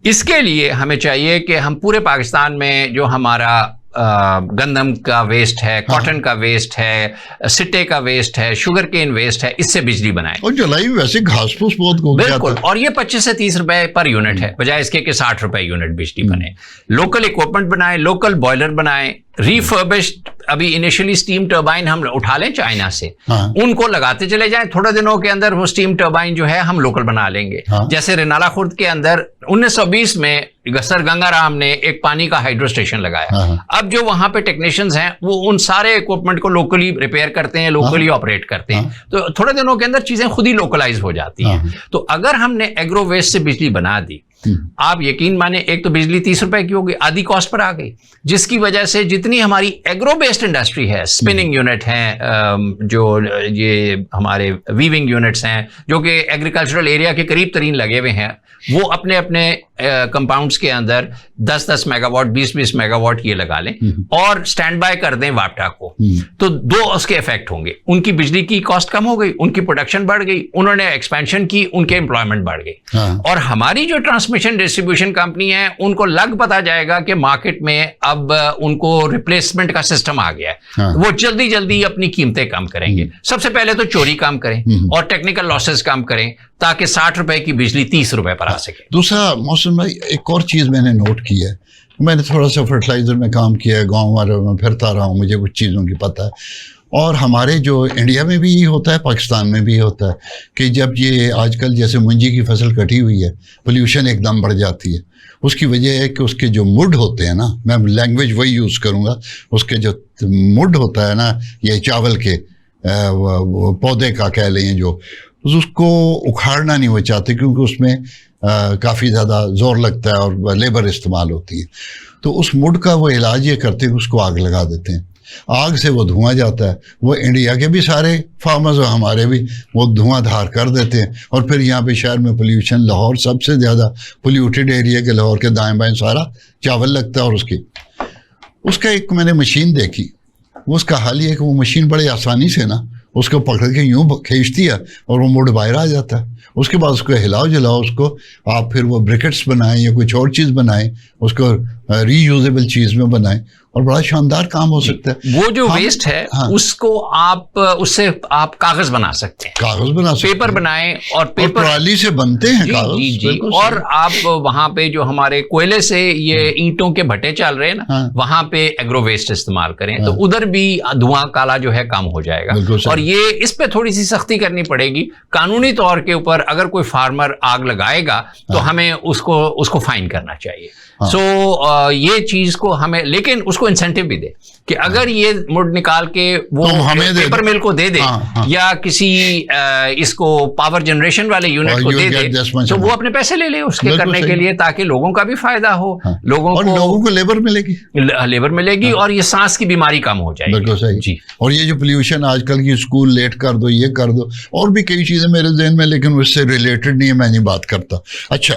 इसके लिए हमें चाहिए कि हम पूरे पाकिस्तान में जो हमारा गंदम का वेस्ट है, कॉटन का वेस्ट है, सिट्टे का वेस्ट है, शुगर केन वेस्ट है, इससे बिजली बनाएं। और जलाई वैसे घास फूस बहुत हो जाता है। बिल्कुल, और ये 25 से 30 रुपए पर यूनिट है, बजाय इसके कि 60 रुपए यूनिट बिजली बने। लोकल इक्विपमेंट बनाएं, लोकल बॉयलर बनाएं, रिफर्बिश्ड। अभी इनिशियली स्टीम टर्बाइन हम उठा लें चाइना से, उनको लगाते चले जाएं, थोड़े दिनों के अंदर वो स्टीम टर्बाइन जो है हम लोकल बना लेंगे। जैसे रिनाला खुर्द के अंदर 1920 में सर गंगाराम ने एक पानी का हाइड्रो स्टेशन लगाया। अब जो वहां पे टेक्नीशियंस हैं वो उन सारे इक्विपमेंट को लोकली रिपेयर करते हैं, लोकली ऑपरेट करते हैं। तो थोड़े दिनों के अंदर चीजें खुद ही लोकलाइज हो जाती हैं। तो अगर हमने एग्रो वेस्ट से बिजली बना दी, आप यकीन माने, एक तो बिजली 30 रुपए की होगी, आधी कॉस्ट पर आ गई, जिसकी वजह से जितनी हमारी एग्रो बेस्ड इंडस्ट्री है, स्पिनिंग यूनिट हैं, जो ये हमारे वीविंग यूनिट्स हैं, जो कि एग्रीकल्चरल एरिया के करीब तरीन लगे हुए हैं, वो अपने अपने कंपाउंड्स के अंदर 10-10 मेगावाट 20-20 मेगावाट ये लगा लें और स्टैंड बाय कर दें वापटा को, तो दो उसके इफेक्ट होंगे। उनकी बिजली की कॉस्ट कम हो गई, उनकी प्रोडक्शन बढ़ गई, उन्होंने एक्सपेंशन की, उनके एम्प्लॉयमेंट बढ़ गई। और हमारी जो ट्रांसमिशन डिस्ट्रीब्यूशन कंपनी है उनको लग पता जाएगा कि मार्केट में अब उनको रिप्लेसमेंट का सिस्टम आ गया है, वो जल्दी जल्दी अपनी कीमतें कम करेंगे। सबसे पहले तो चोरी कम करें और टेक्निकल लॉसेस कम करें ताकि 60 रुपए की बिजली 30 रुपए पर आ सके। दूसरा मौसम भाई, एक और चीज़ मैंने नोट की है, मैंने थोड़ा सा फर्टिलाइज़र में काम किया है, गाँव वालों में फिरता रहा हूँ, मुझे कुछ चीज़ों की पता है। और हमारे जो इंडिया में भी ये होता है, पाकिस्तान में भी होता है कि जब ये आजकल जैसे मुंजी की फसल कटी हुई है, पोल्यूशन एकदम बढ़ जाती है। उसकी वजह है कि उसके जो मुड होते हैं ना, मैं लैंग्वेज वही यूज़ करूँगा, उसके जो मुड होता है ना, ये चावल के पौधे का कह लें, जो उसको उखाड़ना नहीं वो चाहते क्योंकि उसमें काफ़ी ज़्यादा जोर लगता है और लेबर इस्तेमाल होती है। तो उस मुड का वो इलाज ये करते हैं कि उसको आग लगा देते हैं, आग से वो धुआं जाता है, वो इंडिया के भी सारे फार्मर्स और हमारे भी वो धुआंधार कर देते हैं। और फिर यहाँ पे शहर में पोल्यूशन, लाहौर सबसे ज़्यादा पोल्यूटेड एरिया के, लाहौर के दाएं बाएं सारा चावल लगता है। और उसका एक मैंने मशीन देखी, उसका हाल ये है कि वो मशीन बड़े आसानी से ना उसको पकड़ के यूँ खींचती है और वो मुड़ बाहर आ जाता है। उसके बाद उसको हिलाओ जलाओ, उसको आप फिर वो ब्रिकेट्स बनाएं या कुछ और चीज़ बनाएं, उसको रीयूजेबल चीज़ में बनाएं और बड़ा शानदार काम हो सकता है। वो जो वेस्ट है उसको आप उससे आप कागज बना सकते हैं, कागज बना सकते हैं, पेपर बनाएं और पेपर ट्राली से बनते हैं कागज। जी जी। और आप वहां पे जो हमारे कोयले से ये ईंटों के भट्टे चल रहे हैं ना, वहां पे एग्रो वेस्ट इस्तेमाल करें, तो उधर भी धुआं काला जो है कम हो जाएगा। और ये इस पे थोड़ी सी सख्ती करनी पड़ेगी कानूनी तौर के ऊपर। अगर कोई फार्मर आग लगाएगा तो हमें उसको फाइन करना चाहिए। ये चीज को हमें, लेकिन उसको इंसेंटिव भी दे कि अगर ये मुड़ निकाल के वो तो हमें पेपर मिल को दे दे, या किसी इसको पावर जनरेशन वाले यूनिट को दे दे, तो वो अपने पैसे ले ले उसके करने के लिए, ताकि लोगों का भी फायदा हो, लोगों को लेबर मिलेगी और ये सांस की बीमारी कम हो जाएगी। बिल्कुल सही जी। और ये जो पोल्यूशन आजकल की, स्कूल लेट कर दो, ये कर दो, और भी कई चीजें मेरे ज़हन में, लेकिन उससे रिलेटेड नहीं है, मैं नहीं बात करता। अच्छा,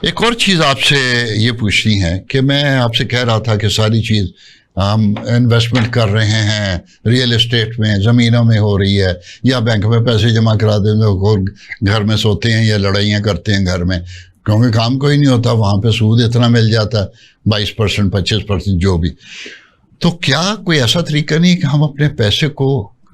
एक और चीज़ आपसे ये पूछनी है कि मैं आपसे कह रहा था कि सारी चीज़ हम इन्वेस्टमेंट कर रहे हैं, रियल एस्टेट में, ज़मीनों में हो रही है, या बैंक में पैसे जमा करा देते हैं और घर में सोते हैं या लड़ाइयाँ करते हैं घर में, क्योंकि काम कोई नहीं होता, वहाँ पे सूद इतना मिल जाता है 22% 25% जो भी। तो क्या कोई ऐसा तरीका नहीं कि हम अपने पैसे को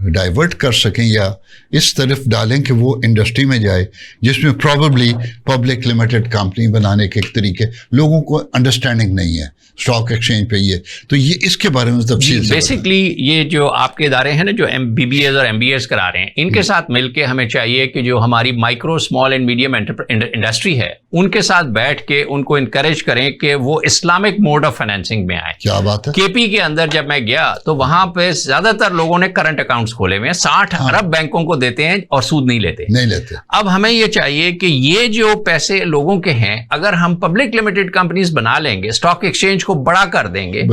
डाइवर्ट कर सकें या इस तरफ डालें कि वो इंडस्ट्री में जाए जिसमें प्रॉबेबली पब्लिक लिमिटेड कंपनी बनाने के एक तरीके लोगों को अंडरस्टैंडिंग नहीं है स्टॉक एक्सचेंज पे ये, तो ये इसके बारे में तफसील से बेसिकली ये जो आपके इदारे हैं ना जो BBAs और MBAs करा रहे हैं, इनके साथ मिलके हमें चाहिए कि जो हमारी micro small and medium industry है उनके साथ बैठ के उनको इनकरेज करें कि वो इस्लामिक मोड ऑफ फाइनेंसिंग में आए। क्या बात है। KP के अंदर जब मैं गया तो वहां पे ज्यादातर लोगों ने करंट अकाउंट्स खोले हुए हैं, 60 अरब बैंकों को देते हैं और सूद नहीं लेते। अब हमें ये चाहिए कि ये जो पैसे लोगों के हैं, अगर हम पब्लिक लिमिटेड कंपनीज बना लेंगे, स्टॉक एक्सचेंज को बड़ा कर देंगे,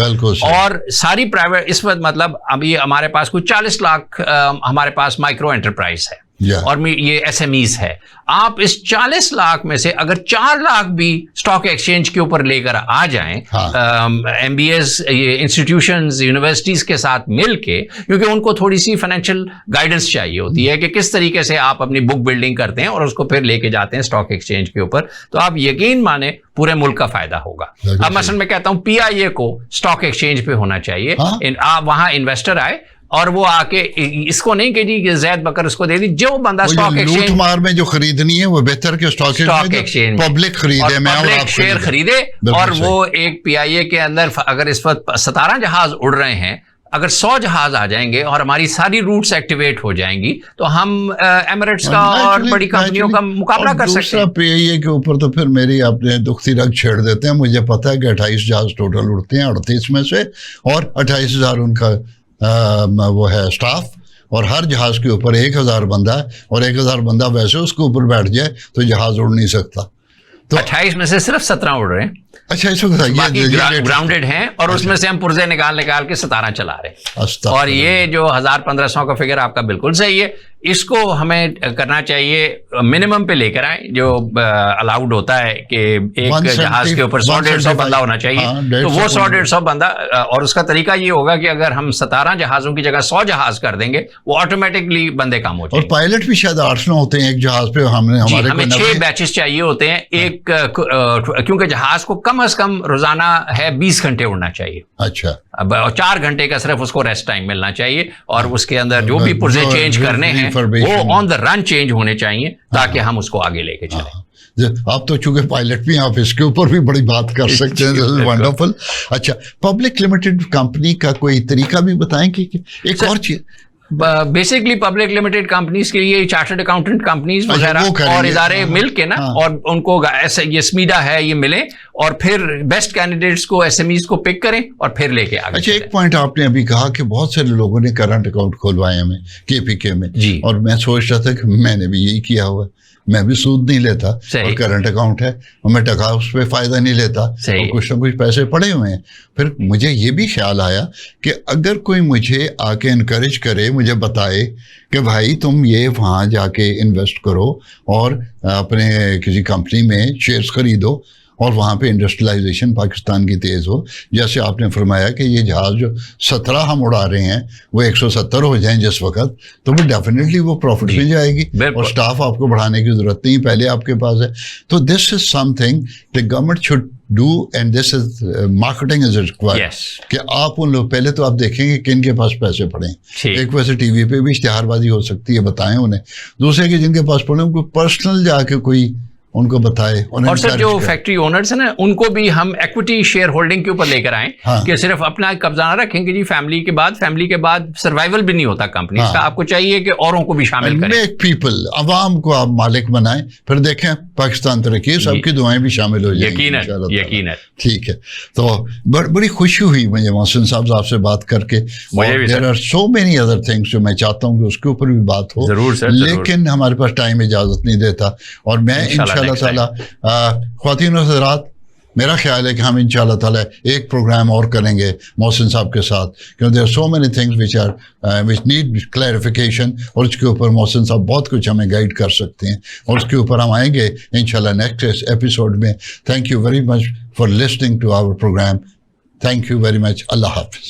और सारी प्राइवेट, इस वक्त मतलब अभी हमारे पास कुछ 40 लाख हमारे पास माइक्रो एंटरप्राइज है और ये SMEs है। आप इस 40 लाख में से अगर 4 लाख भी स्टॉक एक्सचेंज के ऊपर लेकर आ जाएं, MBAs इंस्टीट्यूशंस यूनिवर्सिटीज के साथ मिलके, क्योंकि उनको थोड़ी सी फाइनेंशियल गाइडेंस चाहिए होती है कि किस तरीके से आप अपनी बुक बिल्डिंग करते हैं और उसको फिर लेके जाते हैं स्टॉक एक्सचेंज के ऊपर, तो आप यकीन माने पूरे मुल्क का फायदा होगा। अब मसलन मैं कहता हूं PIA को स्टॉक एक्सचेंज पे होना चाहिए, आप वहां इन्वेस्टर आए और वो आके इसको नहीं कि जी जैद बकर उसको दे दी, जो बंदा स्टॉक एक्सचेंज मार में जो खरीदनी है वो बेहतर के स्टॉक एक्सचेंज पब्लिक खरीदे, मैं और आप शेयर खरीदे, और वो एक PIA के अंदर अगर इस वक्त 17 जहाज उड़ रहे हैं, अगर 100 जहाज आ जाएंगे और हमारी सारी रूट्स एक्टिवेट हो जाएंगी तो हम एमिरेट्स का और बड़ी कंपनियों का मुकाबला कर सकते हैं। PIA के ऊपर तो फिर मेरी आपने दुखती रग छेड़ देते हैं। मुझे पता है कि 28 जहाज टोटल उड़ते हैं 38 में से, और 28,000 उनका वो है स्टाफ, और हर जहाज के ऊपर 1,000 बंदा है, और 1,000 बंदा वैसे उसके ऊपर बैठ जाए तो जहाज उड़ नहीं सकता। तो 28 में से सिर्फ 17 उड़ रहे हैं। अच्छा, इसको ग्राउंडेड हैं, और उसमें से हम पुर्जे निकाल के 17 चला रहे हैं। और ये जो 1,000-1,500 का फिगर आपका बिल्कुल सही है, इसको हमें करना चाहिए मिनिमम पे लेकर आए, जो अलाउड होता है कि एक जहाज के ऊपर 100-150 बंदा होना चाहिए। तो वो 100-150 बंदा, और उसका तरीका ये होगा कि अगर हम 17 जहाजों की जगह 100 जहाज कर देंगे, वो ऑटोमेटिकली बंदे कम हो जाएंगे। और पायलट भी शायद 8-9 होते हैं एक जहाज पे। हमें 6 बैचेस चाहिए होते हैं एक, क्योंकि जहाज को कम से कम रोजाना है 20 घंटे उड़ना चाहिए। अच्छा। अब 4 घंटे का सिर्फ उसको रेस्ट टाइम मिलना चाहिए, और उसके अंदर जो भी पुर्जे चेंज करने हैं वो ऑन द रन चेंज होने चाहिए, ताकि हम उसको आगे लेके चलें। आप तो चूंकि पायलट भी, आप इसके ऊपर भी बड़ी बात कर सकते हैं। वंडरफुल। अच्छा, पब्लिक लिमिटेड कंपनी का कोई तरीका भी बताएं कि एक और चीज। बेसिकली पब्लिक लिमिटेड कंपनीज के लिए चार्टर्ड अकाउंटेंट कंपनीज वगैरह और इदारे मिल के ना, और उनको ऐसे ये स्मीडा है ये मिले, और फिर बेस्ट कैंडिडेट्स को, एसएमईज को पिक करें और फिर लेके आगे। अच्छा, एक पॉइंट आपने अभी कहा कि बहुत सारे लोगों ने करंट अकाउंट खुलवाए हमें केपीके में जी, और मैं सोच रहा था कि मैंने भी यही किया हुआ, मैं भी सूद नहीं लेता और करंट अकाउंट है और मैं टका उस पर फायदा नहीं लेता और कुछ ना कुछ पैसे पड़े हुए हैं। फिर मुझे ये भी ख्याल आया कि अगर कोई मुझे आके इनकरेज करे, मुझे बताए कि भाई तुम ये वहाँ जाके इन्वेस्ट करो और अपने किसी कंपनी में शेयर्स खरीदो और वहाँ पे इंडस्ट्रियलाइजेशन पाकिस्तान की तेज़ हो, जैसे आपने फरमाया कि ये जहाज़ जो 17 हम उड़ा रहे हैं वो 170 हो जाएं जिस वक्त, तो वो डेफिनेटली वो प्रॉफिट में जाएगी और स्टाफ आपको बढ़ाने की ज़रूरत नहीं, पहले आपके पास है। तो this is something the government should do, and this is marketing is required कि आप उन लोग, पहले तो आप देखेंगे किन के पास पैसे पड़े हैं। एक वैसे टीवी पे भी इश्तिहारबाजी हो सकती है, बताएं उन्हें। दूसरे कि जिनके पास पड़े उनको पर्सनल जाके कोई उनको बताए। और सर जो फैक्ट्री ओनर्स है ना, उनको भी हम इक्विटी शेयर होल्डिंग के ऊपर लेकर आए। हाँ। कि सिर्फ अपना कब्जा ना रखेंगे जी, फैमिली के बाद सर्वाइवल भी नहीं होता कंपनी का। हाँ। आपको चाहिए कि औरों को भी शामिल करें। मेक पीपल, अवाम को आप मालिक बनाएं, फिर देखें पाकिस्तान तरक्की, सबकी दुआएं भी शामिल हो जाएंगी। यकीनन। ठीक है, तो बड़ी खुशी हुई मुझे मोहसिन साहब आपसे बात करके। There are so many other things जो मैं चाहता हूँ कि उसके ऊपर भी बात हो, जरूर सर, लेकिन हमारे पास टाइम इजाजत नहीं देता। और मैं इंशाअल्लाह ताला ख्वातीन और हज़रात, मेरा ख्याल है कि हम इंशाअल्लाह ताला एक प्रोग्राम और करेंगे मोहसिन साहब के साथ, क्योंकि there are so many things which need clarification, और उसके ऊपर मोहसिन साहब बहुत कुछ हमें गाइड कर सकते हैं, और उसके ऊपर हम आएंगे इंशाअल्लाह नेक्स्ट एपिसोड में। Thank you very much for listening to our program. Thank you very much. अल्लाह हाफिज़।